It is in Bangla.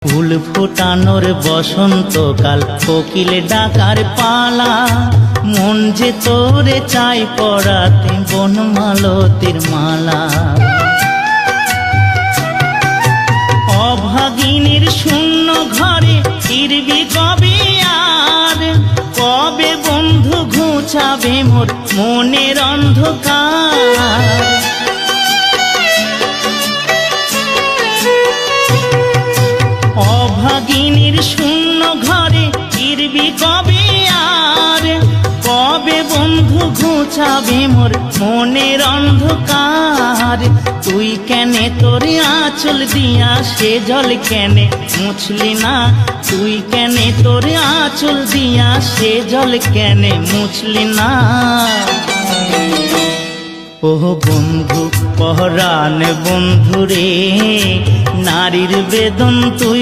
ফুল ফোটানোর বসন্তকাল, কোকিল ডাকার পালা, মন যে তোরে চাই পরাতে বনমালতির মালা। অভাগিনীর শূন্য ঘরে ফিরবি কবে আর, কবে বন্ধু ঘুচাবে মোর মনের অন্ধকার। অভাগিনীর শূন্য ঘরে ফিরবি কবে আর, কবে বন্ধু ঘুচাবে মোর মনের অন্ধকার। তুই কেনে তোরে আঁচল দিয়া সে জল কেনে মুছলি না, তুই কেনে তোরে আঁচল দিয়া সে জল কেনে মুছলি না। ও বন্ধু পহরান বন্ধু রে, নারীর বেদন তুই